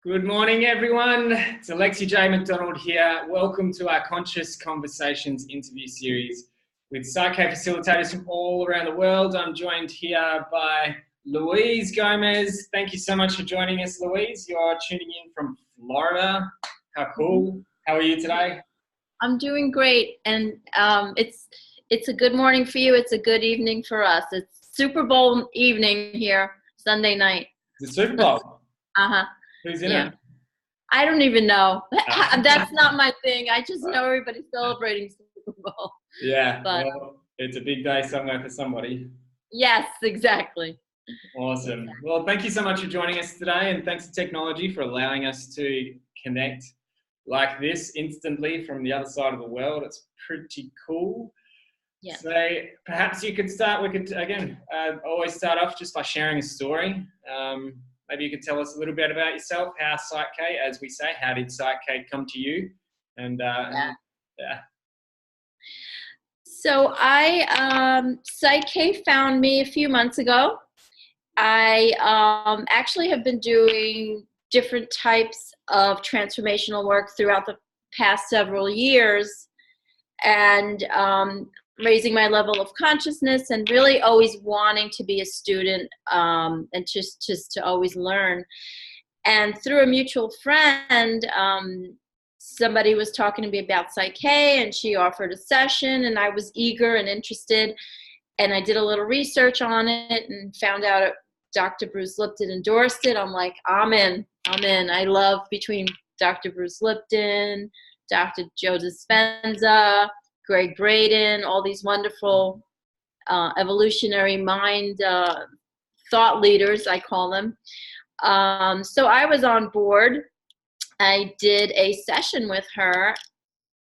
Good morning, everyone. It's Alexi J. McDonald here. Welcome to our Conscious Conversations interview series with PSYCH-K facilitators from all around the world. I'm joined here by Louise Gomez. Thank you so much for joining us, Louise. You're tuning in from Florida. How cool. How are you today? I'm doing great, and it's a good morning for you. It's a good evening for us. It's Super Bowl evening here, Sunday night. The Super Bowl? Uh-huh. Who's in it? I don't even know. That's not my thing. I just know everybody's celebrating Super Bowl. Yeah, well, it's a big day somewhere for somebody. Yes, exactly. Awesome. Well, thank you so much for joining us today, and thanks to technology for allowing us to connect like this instantly from the other side of the world. It's pretty cool. Yeah. So perhaps you could start, we could, again, always start off just by sharing a story. Maybe you could tell us a little bit about yourself, how PSYCH-K, as we say, how did PSYCH-K come to you? And yeah. So PSYCH-K found me a few months ago. I actually have been doing different types of transformational work throughout the past several years, and raising my level of consciousness, and really always wanting to be a student, and just to always learn. And through a mutual friend, somebody was talking to me about PSYCH-K, and she offered a session, and I was eager and interested, and I did a little research on it and found out Dr. Bruce Lipton endorsed it. I'm like, I'm in. I love between Dr. Bruce Lipton, Dr. Joe Dispenza, Greg Braden, all these wonderful evolutionary mind thought leaders, I call them. So I was on board. I did a session with her,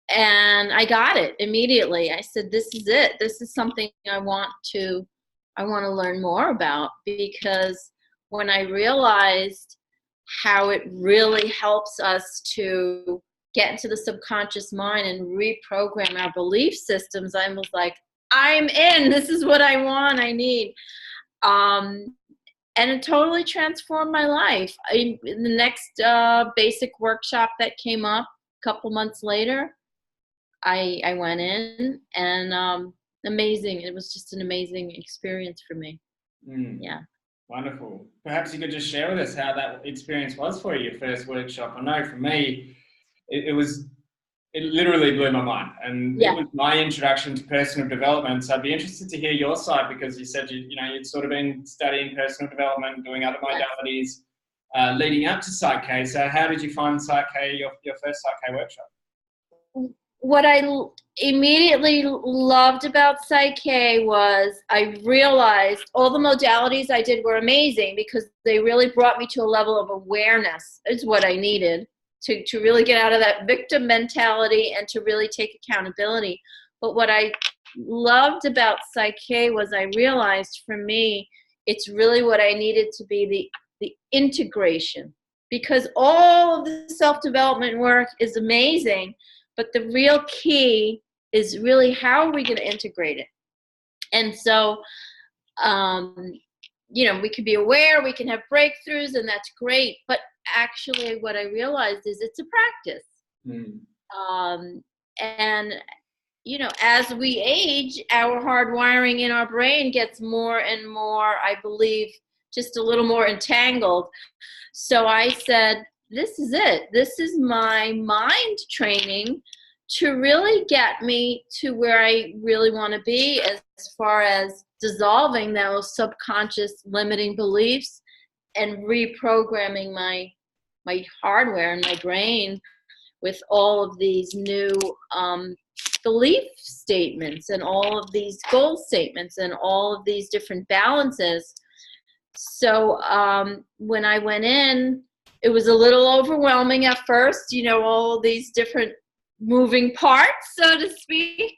and I got it immediately. I said, this is it. This is something I want to learn more about, because when I realized how it really helps us to get into the subconscious mind and reprogram our belief systems, I was like, I'm in. This is what I want, I need. And it totally transformed my life. In the next basic workshop that came up a couple months later, I went in, and amazing. It was just an amazing experience for me. Yeah. Wonderful. Perhaps you could just share with us how that experience was for you, your first workshop. I know for me, it literally blew my mind, and it was my introduction to personal development. So I'd be interested to hear your side, because you said you'd sort of been studying personal development, doing other modalities leading up to PSYCH-K. So how did you find PSYCH-K, your first PSYCH-K workshop? What I immediately loved about PSYCH-K was I realized all the modalities I did were amazing, because they really brought me to a level of awareness. Is what I needed to really get out of that victim mentality and to really take accountability. But what I loved about PSYCH-K was I realized, for me, it's really what I needed to be, the integration. Because all of the self-development work is amazing, but the real key is really how are we going to integrate it. And so, we can be aware, we can have breakthroughs, and that's great. But actually what I realized is it's a practice. And, as we age, our hardwiring in our brain gets more and more, I believe, just a little more entangled. So I said, this is it. This is my mind training to really get me to where I really want to be, as far as dissolving those subconscious limiting beliefs and reprogramming my hardware in my brain with all of these new belief statements, and all of these goal statements, and all of these different balances. So when I went in, it was a little overwhelming at first, all these different moving parts, so to speak.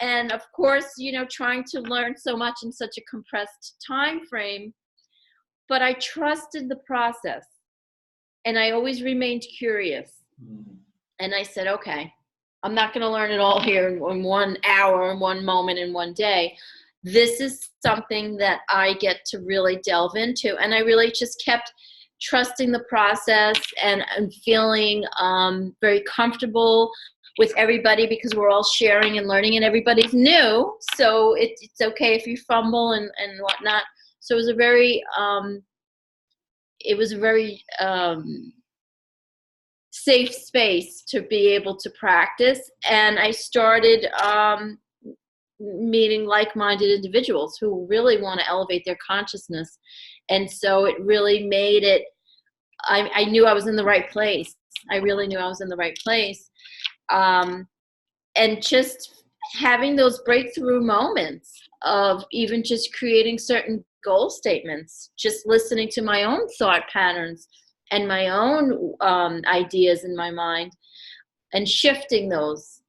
And of course, trying to learn so much in such a compressed time frame. But I trusted the process, and I always remained curious. And I said, okay, I'm not going to learn it all here in 1 hour, in one moment, in one day. This is something that I get to really delve into. And I really just kept trusting the process and feeling very comfortable with everybody, because we're all sharing and learning and everybody's new. So it's okay if you fumble and whatnot. So it was a very safe space to be able to practice. And I started meeting like-minded individuals who really want to elevate their consciousness. And so it really made it, I knew I was in the right place. I really knew I was in the right place. And just having those breakthrough moments of even just creating certain goal statements, just listening to my own thought patterns and my own ideas in my mind and shifting those.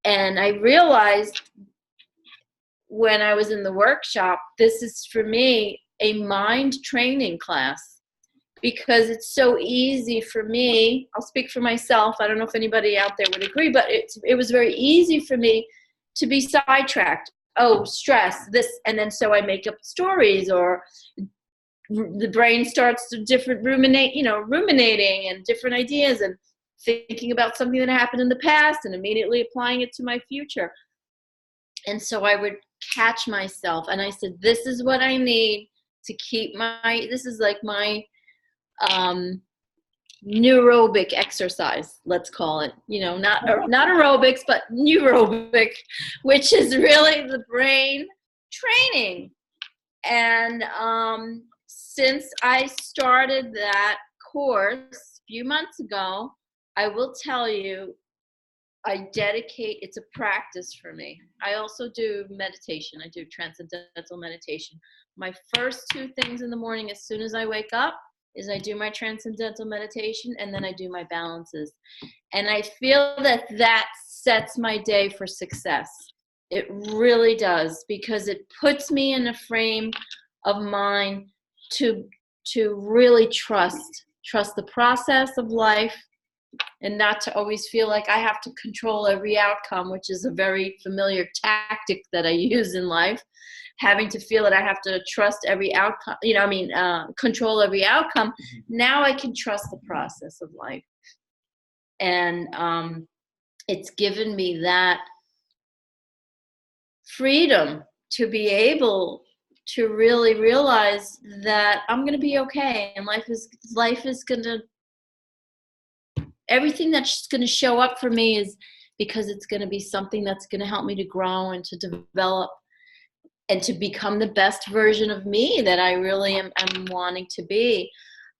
And I realized when I was in the workshop, this is for me a mind training class. Because it's so easy for me, I'll speak for myself, I don't know if anybody out there would agree, but it was very easy for me to be sidetracked. Oh, stress, this, and then so I make up stories, or the brain starts to ruminating and different ideas and thinking about something that happened in the past and immediately applying it to my future. And so I would catch myself and I said, this is what I need to keep this is like my neurobic exercise, let's call it, not aerobics, but neurobic, which is really the brain training. And since I started that course a few months ago, I will tell you, it's a practice for me. I also do meditation. I do transcendental meditation. My first two things in the morning, as soon as I wake up, is I do my transcendental meditation, and then I do my balances. And I feel that sets my day for success. It really does, because it puts me in a frame of mind to really trust the process of life, and not to always feel like I have to control every outcome, which is a very familiar tactic that I use in life. Having to feel that I have to trust every outcome, control every outcome. Now I can trust the process of life. And it's given me that freedom to be able to really realize that I'm going to be okay. And life is going to, everything that's going to show up for me is because it's going to be something that's going to help me to grow and to develop and to become the best version of me that I really am wanting to be.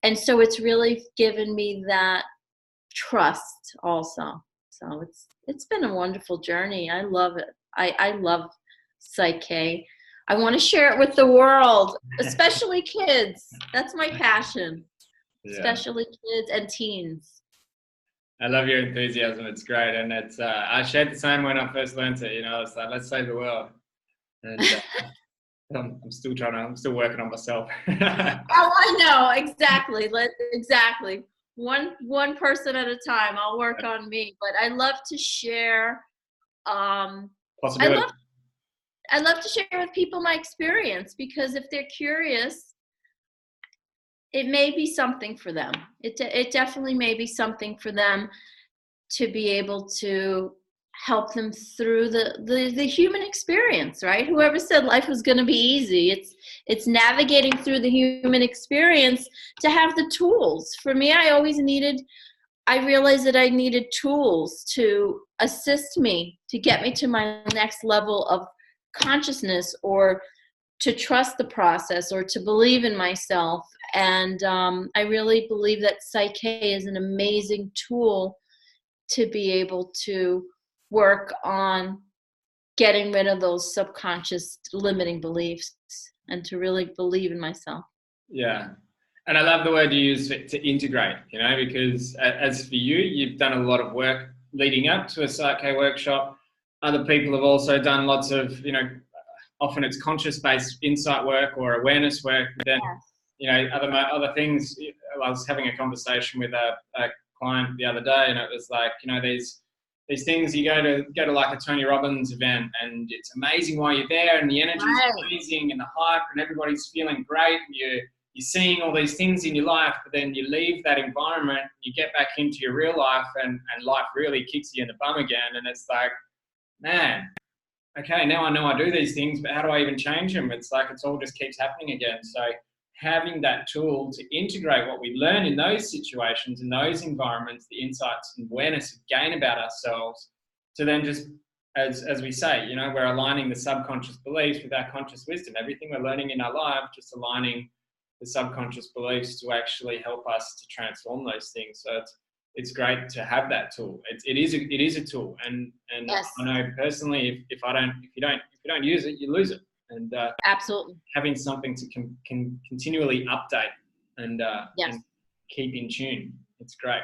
And so it's really given me that trust also. So it's been a wonderful journey. I love it. I love PSYCH-K. I want to share it with the world, especially kids. That's my passion, especially kids and teens. I love your enthusiasm. It's great. And it's I shared the same when I first learned it. It's like, let's save the world. And I'm still working on myself. Oh, I know, exactly. Exactly. One person at a time. I'll work on me, but I love to share. Possibility. I love to share with people my experience, because if they're curious, it may be something for them. It definitely may be something for them to be able to help them through the human experience, right? Whoever said life was going to be easy, it's navigating through the human experience to have the tools. For me, I realized that I needed tools to assist me, to get me to my next level of consciousness, or to trust the process, or to believe in myself. And I really believe that PSYCH-K is an amazing tool to be able to work on getting rid of those subconscious limiting beliefs and to really believe in myself. Yeah. And I love the word you use to integrate, because as for you, you've done a lot of work leading up to a PSYCH-K workshop. Other people have also done lots of, often it's conscious-based insight work or awareness work. But then, other things. I was having a conversation with a client the other day, and it was like, these things, you go to like a Tony Robbins event, and it's amazing while you're there, and the energy is amazing, and the hype, and everybody's feeling great, and you're seeing all these things in your life, but then you leave that environment, you get back into your real life, and life really kicks you in the bum again. And it's like, man, okay, now I know I do these things, but how do I even change them? It's like, it's all just keeps happening again. So having that tool to integrate what we learn in those situations, in those environments, the insights and awareness we gain about ourselves, to then just, as we say, you know, we're aligning the subconscious beliefs with our conscious wisdom. Everything we're learning in our life, just aligning the subconscious beliefs to actually help us to transform those things. So it's great to have that tool. It is a tool, and yes. I know personally, if you don't use it, you lose it. And absolutely, having something to can continually update and yes, and keep in tune, it's great.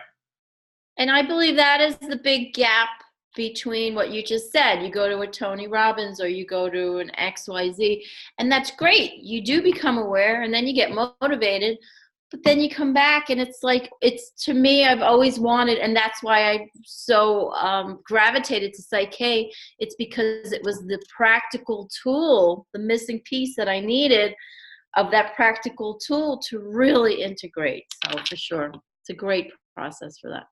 And I believe that is the big gap between what you just said. You go to a Tony Robbins or you go to an XYZ, and that's great. You do become aware, and then you get motivated, but then you come back, and it's like, it's, to me, I've always wanted, and that's why I so gravitated to PSYCH-K. It's because it was the practical tool, the missing piece that I needed of that practical tool to really integrate. So for sure, it's a great process for that.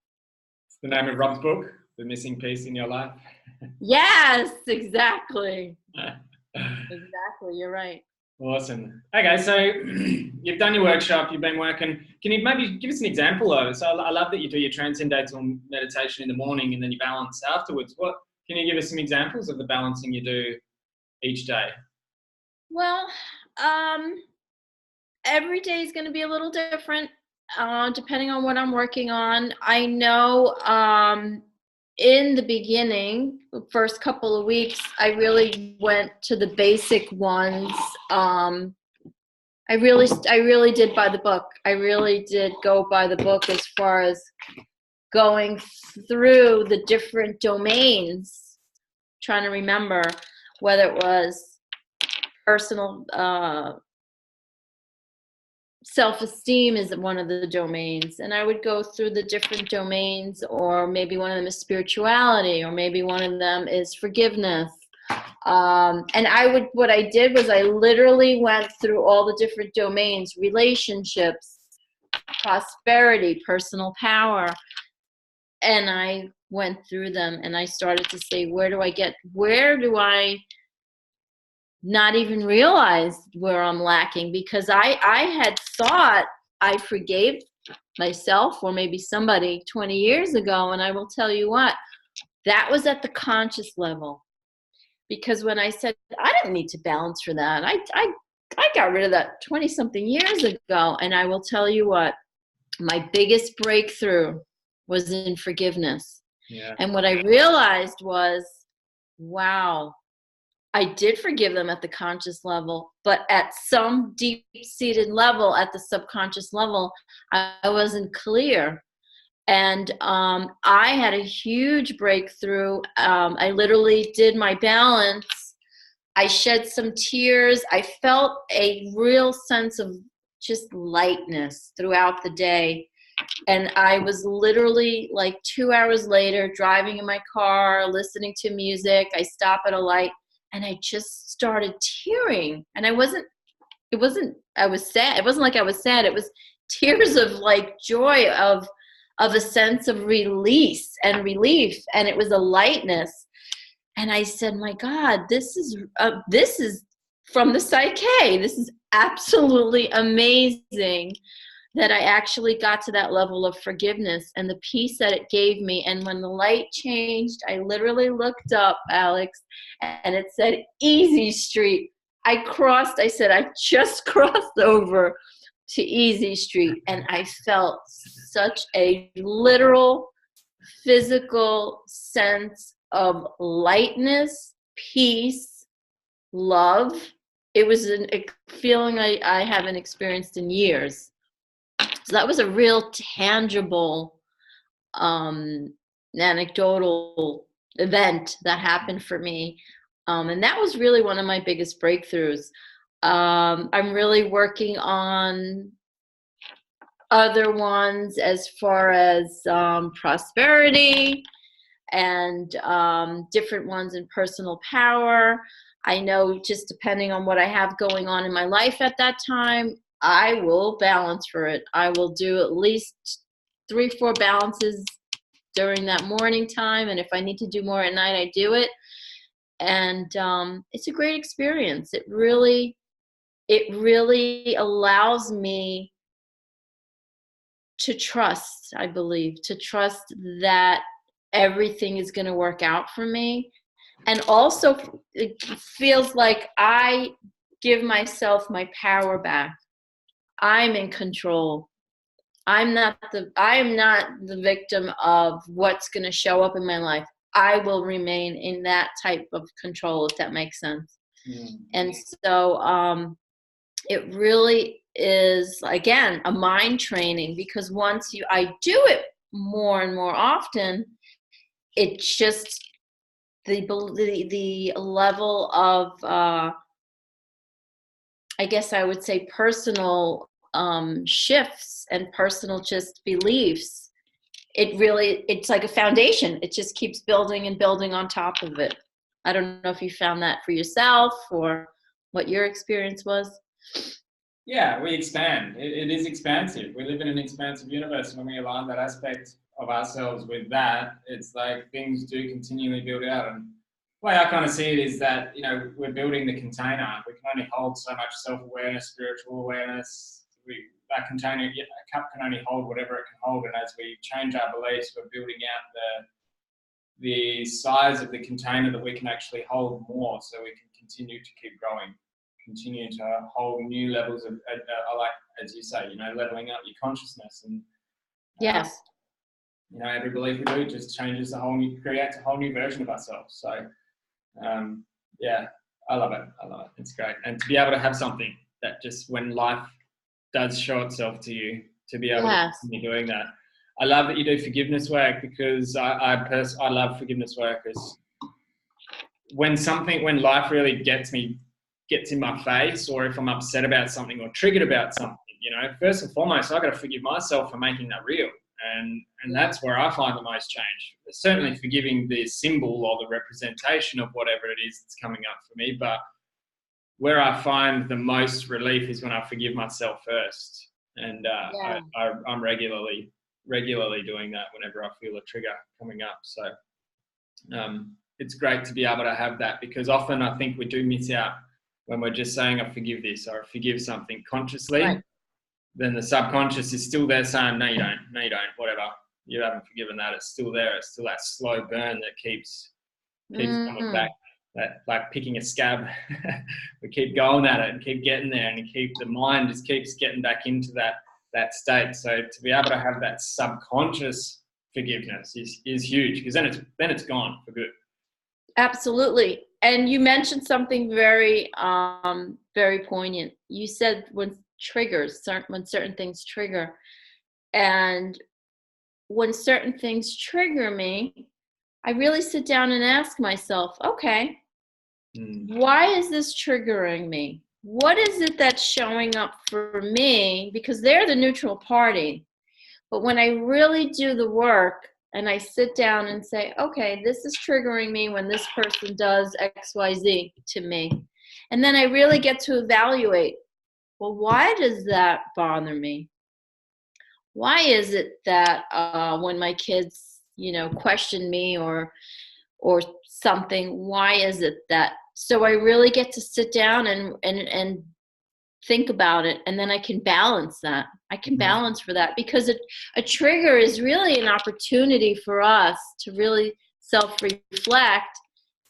It's the name of Rob's book, The Missing Piece in Your Life. Yes, exactly. Exactly, you're right. Awesome. Okay, so you've done your workshop, you've been working. Can you maybe give us an example of it? So I love that you do your transcendental meditation in the morning and then you balance afterwards. What can you give us some examples of the balancing you do each day? Well, every day is going to be a little different, depending on what I'm working on. I know in the beginning, the first couple of weeks, I really went to the basic ones. I really did by the book. I really did go by the book as far as going through the different domains, trying to remember whether it was personal self-esteem is one of the domains, and I would go through the different domains, or maybe one of them is spirituality, or maybe one of them is forgiveness. And what I did was I literally went through all the different domains: relationships, prosperity, personal power, and I went through them, and I started to say, where do I not even realize where I'm lacking? Because I had thought I forgave myself or maybe somebody 20 years ago, and I will tell you what, that was at the conscious level. Because when I said I didn't need to balance for that, I got rid of that 20-something years ago. And I will tell you what, my biggest breakthrough was in forgiveness. Yeah. And what I realized was, wow, I did forgive them at the conscious level, but at some deep-seated level, at the subconscious level, I wasn't clear. And I had a huge breakthrough. I literally did my balance. I shed some tears. I felt a real sense of just lightness throughout the day. And I was literally like 2 hours later driving in my car, listening to music. I stop at a light, and I just started tearing. And I was sad. It wasn't like I was sad. It was tears of like joy, of a sense of release and relief. And it was a lightness. And I said, my God, this is from the PSYCH-K. This is absolutely amazing that I actually got to that level of forgiveness and the peace that it gave me. And when the light changed, I literally looked up, Alex, and it said Easy Street. I said, I just crossed over to Easy Street, and I felt such a literal, physical sense of lightness, peace, love. It was a feeling I haven't experienced in years. So that was a real tangible, anecdotal event that happened for me. And that was really one of my biggest breakthroughs. I'm really working on other ones as far as prosperity and different ones in personal power. I know, just depending on what I have going on in my life at that time, I will balance for it. I will do at least 3-4 balances during that morning time. And if I need to do more at night, I do it. And it's a great experience. It really allows me to trust, I believe, to trust that everything is going to work out for me. And also it feels like I give myself my power back. I'm in control. I am not the victim of what's going to show up in my life. I will remain in that type of control, if that makes sense. Mm-hmm. And so it really is, again, a mind training, because once I do it more and more often, it's just the level of I guess I would say personal shifts and personal just beliefs. It's like a foundation. It just keeps building and building on top of it. I don't know if you found that for yourself or what your experience was. Yeah, we expand. It is expansive. We live in an expansive universe. When we align that aspect of ourselves with that, it's like things do continually build out. And the way I kind of see it is that, we're building the container. We can only hold so much self-awareness, spiritual awareness. That container, a cup can only hold whatever it can hold. And as we change our beliefs, we're building out the size of the container that we can actually hold more, so we can continue to keep growing, continue to hold new levels of, like, as you say, leveling up your consciousness. And yes. Every belief we do just changes creates a whole new version of ourselves. So, yeah, I love it. It's great. And to be able to have something that just when life does show itself to you, to be able to continue doing that. I love that you do forgiveness work, because I love forgiveness work. Because when life really gets in my face, or if I'm upset about something or triggered about something, first and foremost, I've got to forgive myself for making that real. And that's where I find the most change. Certainly forgiving the symbol or the representation of whatever it is that's coming up for me. But where I find the most relief is when I forgive myself first. And I'm regularly doing that whenever I feel a trigger coming up. So it's great to be able to have that, because often I think we do miss out when we're just saying, I forgive this or I forgive something consciously. Right. Then the subconscious is still there saying, no, you don't, whatever. You haven't forgiven that. It's still there. It's still that slow burn that keeps coming back. That, like picking a scab, we keep going at it and keep getting there, and the mind just keeps getting back into that state. So to be able to have that subconscious forgiveness is huge, because then it's gone for good. Absolutely. And you mentioned something very very poignant. You said when certain things trigger, and when certain things trigger me, I really sit down and ask myself, okay, why is this triggering me? What is it that's showing up for me? Because they're the neutral party. But when I really do the work and I sit down and say, okay, this is triggering me when this person does XYZ to me. And then I really get to evaluate, well, why does that bother me? Why is it that when my kids, question me or something, why is it that? So I really get to sit down and think about it, and then I can balance that. I can balance for that, because a trigger is really an opportunity for us to really self-reflect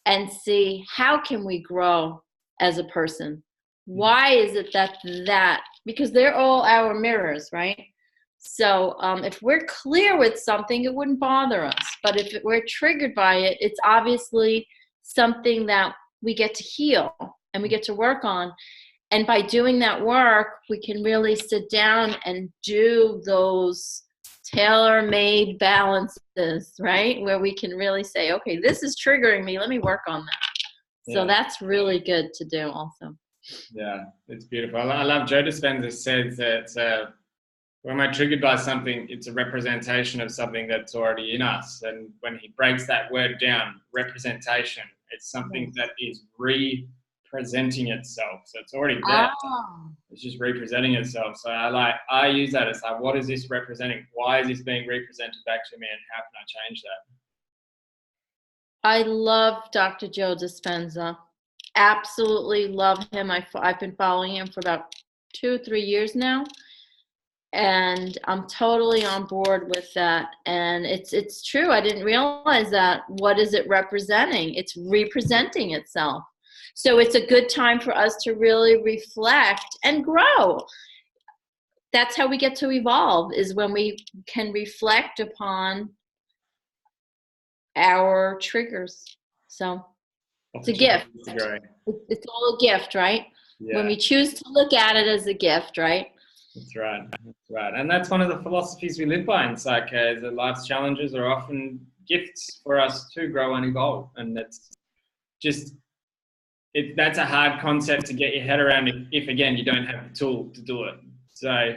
and see, how can we grow as a person? Why is it that? Because they're all our mirrors, right? So if we're clear with something, it wouldn't bother us. But if we're triggered by it, it's obviously something that we get to heal and we get to work on. And by doing that work, we can really sit down and do those tailor-made balances, right? Where we can really say, okay, this is triggering me. Let me work on that. So that's really good to do also. Yeah, it's beautiful. I love Joe Dispenza says that when we're triggered by something, it's a representation of something that's already in us. And when he breaks that word down, representation, it's something that is representing itself. So it's already there. Oh. It's just representing itself. So I use that as like, what is this representing? Why is this being represented back to me, and how can I change that? I love Dr. Joe Dispenza. Absolutely love him. I've been following him for about 2-3 years now, and I'm totally on board with that. And it's true. I didn't realize that. What is it representing? It's representing itself. So it's a good time for us to really reflect and grow. That's how we get to evolve, is when we can reflect upon our triggers. So it's a gift. It's all a gift, right? Yeah. When we choose to look at it as a gift, right? That's right. That's right. And that's one of the philosophies we live by in PSYCH-K, is that life's challenges are often gifts for us to grow and evolve. And that's just, that's a hard concept to get your head around if again, you don't have the tool to do it. So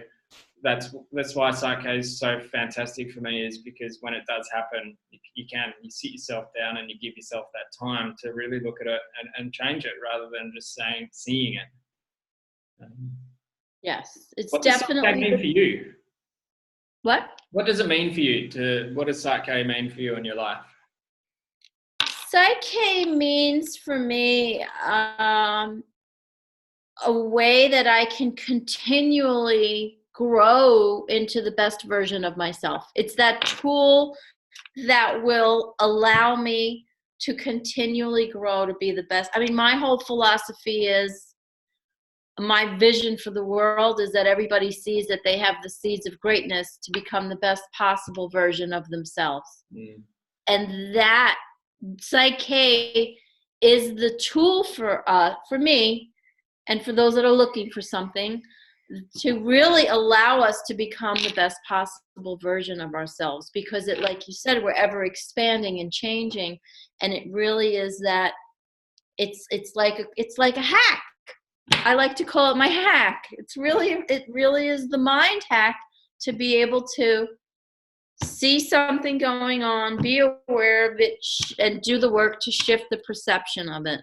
that's why PSYCH-K is so fantastic for me, is because when it does happen, you sit yourself down and you give yourself that time to really look at it and change it, rather than just seeing it. Yes, it's what definitely. What does PSYCH-K mean for you? What? What does it mean for you? What does PSYCH-K mean for you in your life? PSYCH-K means for me a way that I can continually grow into the best version of myself. It's that tool that will allow me to continually grow to be the best. I mean, my whole philosophy is, my vision for the world is that everybody sees that they have the seeds of greatness to become the best possible version of themselves. And that PSYCH-K is the tool for me, and for those that are looking for something, to really allow us to become the best possible version of ourselves. Because it, like you said, we're ever expanding and changing, and it really is that it's like a hack. I like to call it my hack. It really is the mind hack, to be able to see something going on, be aware of it, and do the work to shift the perception of it.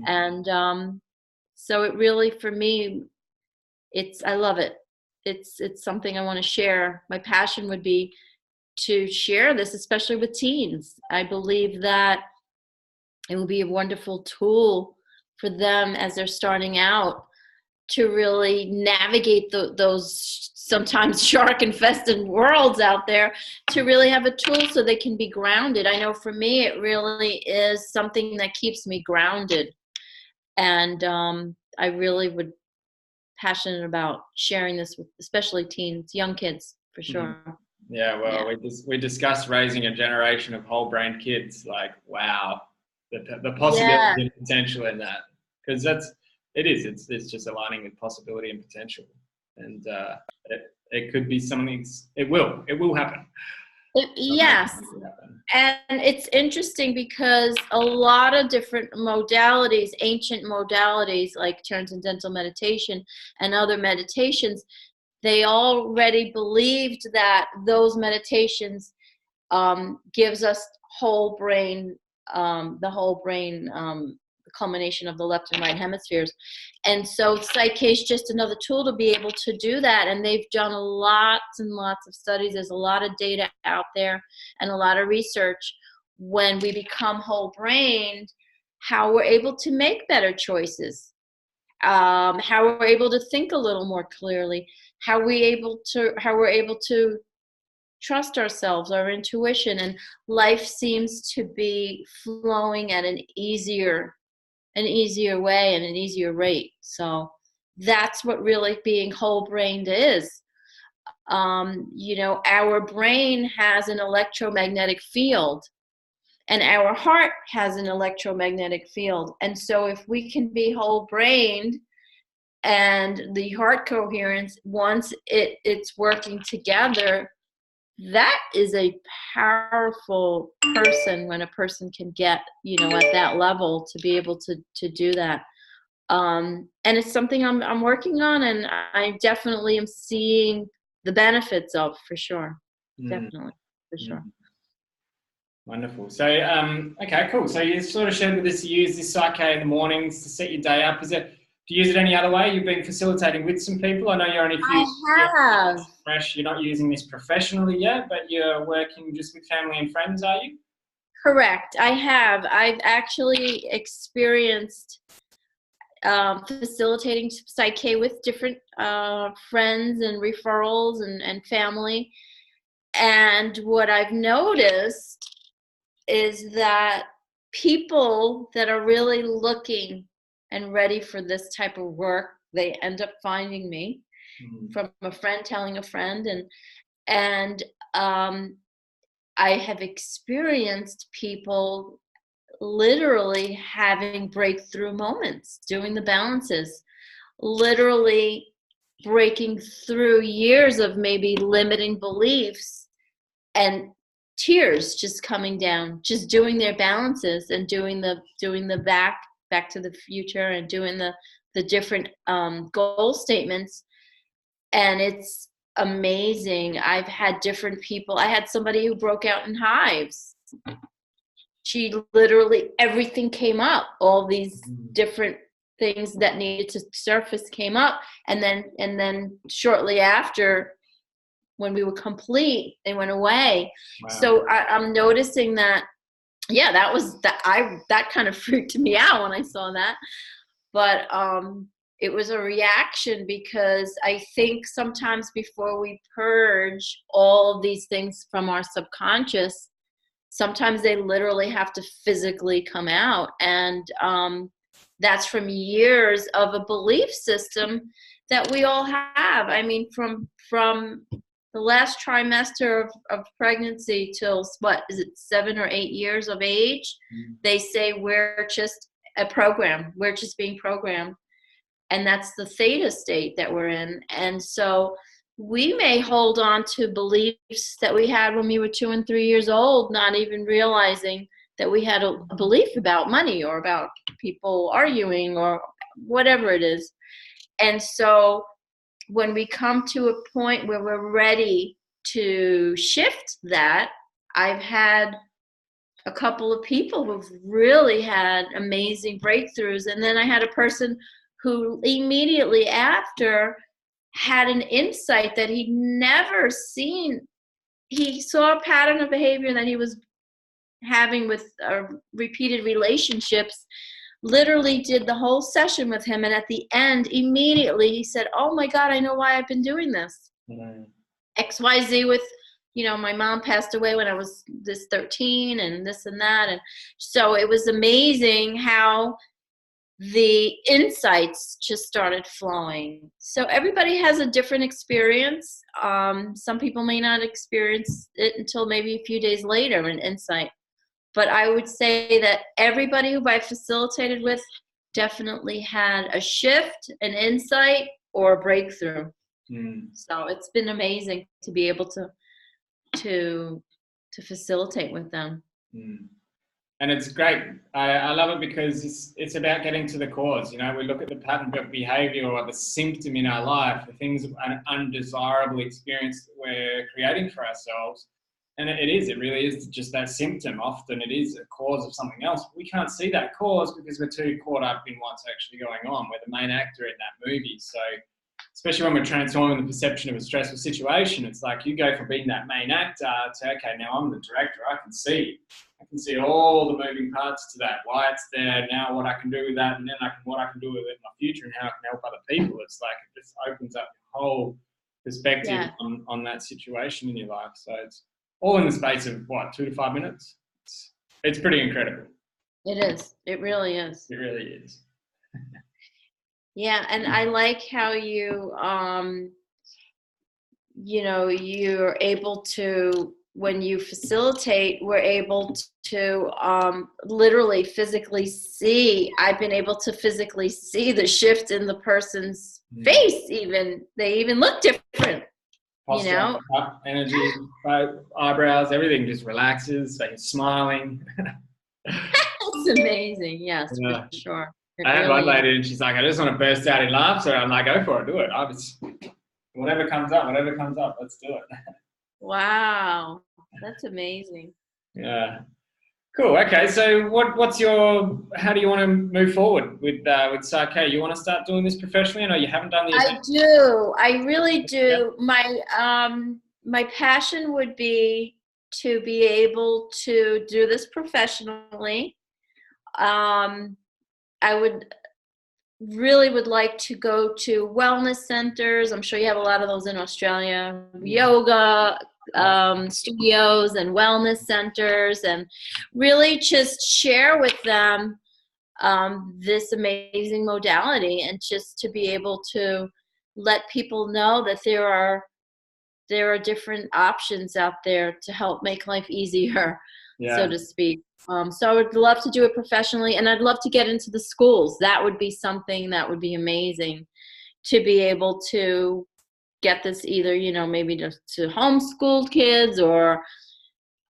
And so it really, for me, I love it. It's something I want to share. My passion would be to share this, especially with teens. I believe that it will be a wonderful tool for them as they're starting out, to really navigate those sometimes shark-infested worlds out there, to really have a tool so they can be grounded. I know for me, it really is something that keeps me grounded. And I really would passionate about sharing this with especially teens, young kids, for sure. Yeah, well, we discussed raising a generation of whole brain kids. Like, wow, the possibility and potential in that, because it's just aligning with possibility and potential, and it could be something. It will happen. Yes. And it's interesting because a lot of different modalities, ancient modalities like transcendental meditation and other meditations, they already believed that those meditations gives us whole brain, the culmination of the left and right hemispheres. And so PSYCH-K is just another tool to be able to do that. And they've done lots and lots of studies. There's a lot of data out there and a lot of research. When we become whole brained, how we're able to make better choices, how we're able to think a little more clearly, how we're able to trust ourselves, our intuition, and life seems to be flowing at an easier way and an easier rate. So that's what really being whole brained is. Our brain has an electromagnetic field, and our heart has an electromagnetic field. And so if we can be whole brained, and the heart coherence, once it's working together, that is a powerful person, when a person can get, at that level, to be able to do that. And it's something I'm working on, and I definitely am seeing the benefits of, for sure. Definitely, for sure. Wonderful. So, okay, cool. So you sort of shared with us you use this PSYCH-K in the mornings to set your day up. Do you use it any other way? You've been facilitating with some people. I know you're only a few I have. fresh. You're not using this professionally yet, but you're working just with family and friends, are you? Correct. I have. I've actually experienced facilitating PSYCH-K with different friends and referrals and family. And what I've noticed is that people that are really looking and ready for this type of work, they end up finding me from a friend telling a friend. And I have experienced people literally having breakthrough moments, doing the balances, literally breaking through years of maybe limiting beliefs and tears just coming down, just doing their balances and doing the back to the future and doing the different goal statements. And it's amazing. I've had different people. I had somebody who broke out in hives. She literally, everything came up, all these different things that needed to surface came up, and then shortly after, when we were complete, they went away. Wow. So I'm noticing that, yeah, that kind of freaked me out when I saw that. But it was a reaction, because I think sometimes before we purge all of these things from our subconscious, sometimes they literally have to physically come out. And that's from years of a belief system that we all have. I mean, from the last trimester of pregnancy till, what is it, 7 or 8 years of age, they say we're just a program. We're just being programmed. And that's the theta state that we're in. And so we may hold on to beliefs that we had when we were 2 and 3 years old, not even realizing that we had a belief about money or about people arguing or whatever it is. And so when we come to a point where we're ready to shift that, I've had a couple of people who've really had amazing breakthroughs. And then I had a person who immediately after had an insight that he'd never seen. He saw a pattern of behavior that he was having with repeated relationships, literally did the whole session with him, and at the end, immediately he said, oh my God, I know why I've been doing this. XYZ with, my mom passed away when I was this 13 and this and that. And so it was amazing how the insights just started flowing. So everybody has a different experience. Some people may not experience it until maybe a few days later, an insight. But I would say that everybody who I facilitated with definitely had a shift, an insight, or a breakthrough. So it's been amazing to be able to facilitate with them. And it's great. I love it because it's about getting to the cause. We look at the pattern of behavior or the symptom in our life, the things, an undesirable experience that we're creating for ourselves. And it really is just that symptom. Often it is a cause of something else. We can't see that cause because we're too caught up in what's actually going on. We're the main actor in that movie. So especially when we're transforming the perception of a stressful situation, it's like you go from being that main actor to, okay, now I'm the director. I can see all the moving parts to that, why it's there, now what I can do with that, and then what I can do with it in my future and how I can help other people. It's like it just opens up your whole perspective on that situation in your life. So it's all in the space of, 2 to 5 minutes? It's pretty incredible. It is. It really is. It really is. Yeah, and I like how you, you're able to, when you facilitate, we're able to literally physically see. I've been able to physically see the shift in the person's face. They even look different. Posture, energy, eyebrows, everything just relaxes. They're smiling. It's amazing. Yes, for sure. I had one lady and she's like, I just want to burst out in laughter. I'm like, go for it, do it. Whatever comes up, let's do it. Wow, that's amazing. Yeah. Cool. Okay. So how do you want to move forward with PSYCH-K? You want to start doing this professionally? I know you haven't done the I event. do. I really Yeah. do. My passion would be to be able to do this professionally. Um, I would like to go to wellness centers. I'm sure you have a lot of those in Australia. Yoga studios and wellness centers, and really just share with them this amazing modality, and just to be able to let people know that there are different options out there to help make life easier, so Yeah. to speak. So I would love to do it professionally, and I'd love to get into the schools. That would be something that would be amazing, to be able to get this either, maybe to homeschool kids, or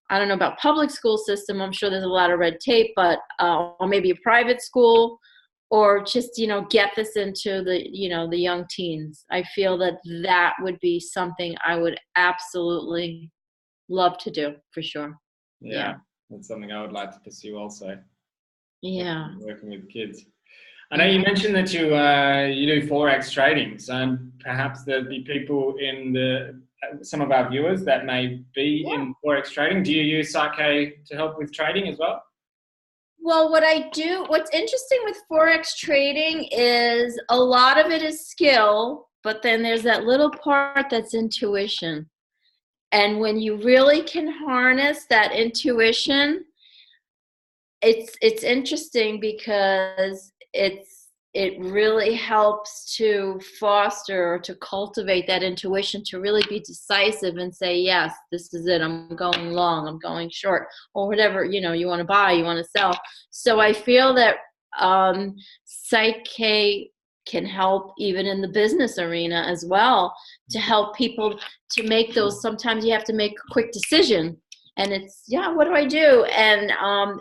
I don't know about public school system. I'm sure there's a lot of red tape, but or maybe a private school, or just get this into the young teens. I feel that that would be something I would absolutely love to do, for sure. Yeah. That's something I would like to pursue also. Yeah. Working with kids. I know you mentioned that you do forex trading, so perhaps there'd be people in some of our viewers that may be in forex trading. Do you use PSYCH-K to help with trading as well? Well, what's interesting with forex trading is a lot of it is skill, but then there's that little part that's intuition. And when you really can harness that intuition, it's interesting, because it really helps to foster or to cultivate that intuition, to really be decisive and say, yes, this is it. I'm going long, I'm going short, or whatever, you want to buy, you want to sell. So I feel that PSYCH-K can help even in the business arena as well, to help people to make those. Sometimes you have to make a quick decision, and it's, what do I do? And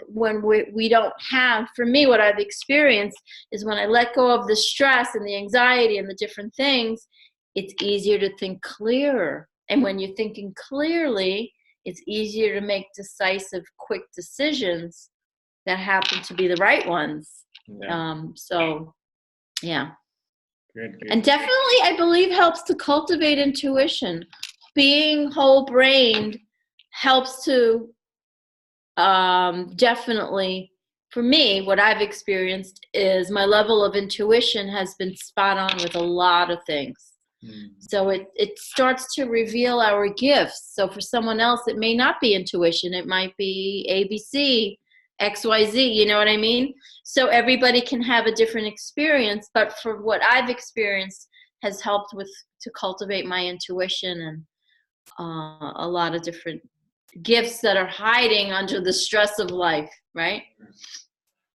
when we don't have, for me, what I've experienced is when I let go of the stress and the anxiety and the different things, it's easier to think clearer. And when you're thinking clearly, it's easier to make decisive, quick decisions that happen to be the right ones. Yeah. So, yeah. Good. And definitely, I believe, helps to cultivate intuition. Being whole-brained helps to definitely, for me, what I've experienced is my level of intuition has been spot on with a lot of things. So it starts to reveal our gifts. So for someone else, it may not be intuition. It might be ABC, XYZ, you know what I mean? So everybody can have a different experience, but for what I've experienced has helped to cultivate my intuition, and a lot of different gifts that are hiding under the stress of life, right? Well,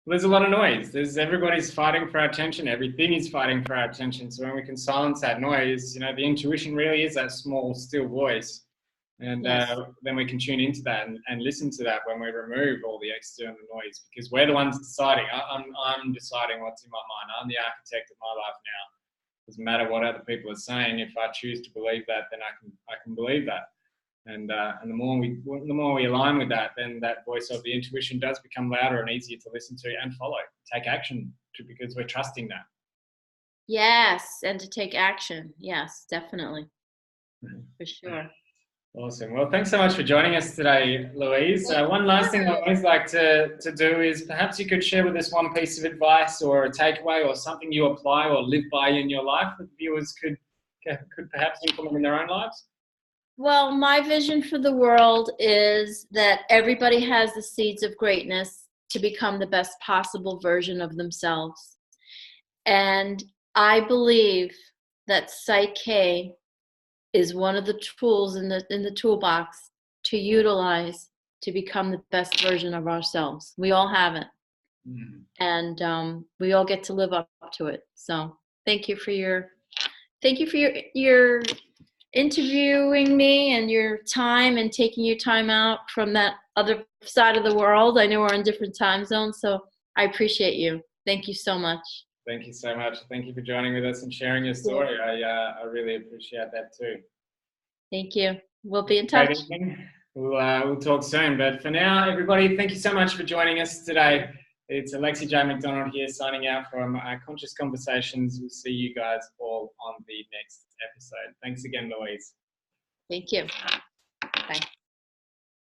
there's a lot of noise. Everybody's fighting for our attention. Everything is fighting for our attention. So when we can silence that noise, the intuition really is that small, still voice. And then we can tune into that and listen to that when we remove all the external noise, because we're the ones deciding. I'm deciding what's in my mind. I'm the architect of my life now. Doesn't matter what other people are saying. If I choose to believe that, then I can believe that. And the more we align with that, then that voice of the intuition does become louder and easier to listen to and follow, take action to, because we're trusting that. Yes, and to take action. Yes, definitely, for sure. Awesome. Well, thanks so much for joining us today, Louise. One last thing I always like to do is perhaps you could share with us one piece of advice or a takeaway or something you apply or live by in your life that viewers could perhaps implement in their own lives. Well, my vision for the world is that everybody has the seeds of greatness to become the best possible version of themselves. And I believe that PSYCH-K is one of the tools in the toolbox to utilize to become the best version of ourselves. We all have it. And we all get to live up to it. So thank you for your interviewing me, and your time, and taking your time out from that other side of the world. I know we're in different time zones, so I appreciate you. Thank you so much. Thank you so much. Thank you for joining with us and sharing your story. I really appreciate that too. Thank you. We'll be in touch. We'll talk soon. But for now, everybody, thank you so much for joining us today. It's Alexi J. McDonald here signing out from Conscious Conversations. We'll see you guys all on the next episode. Thanks again, Louise. Thank you. Bye.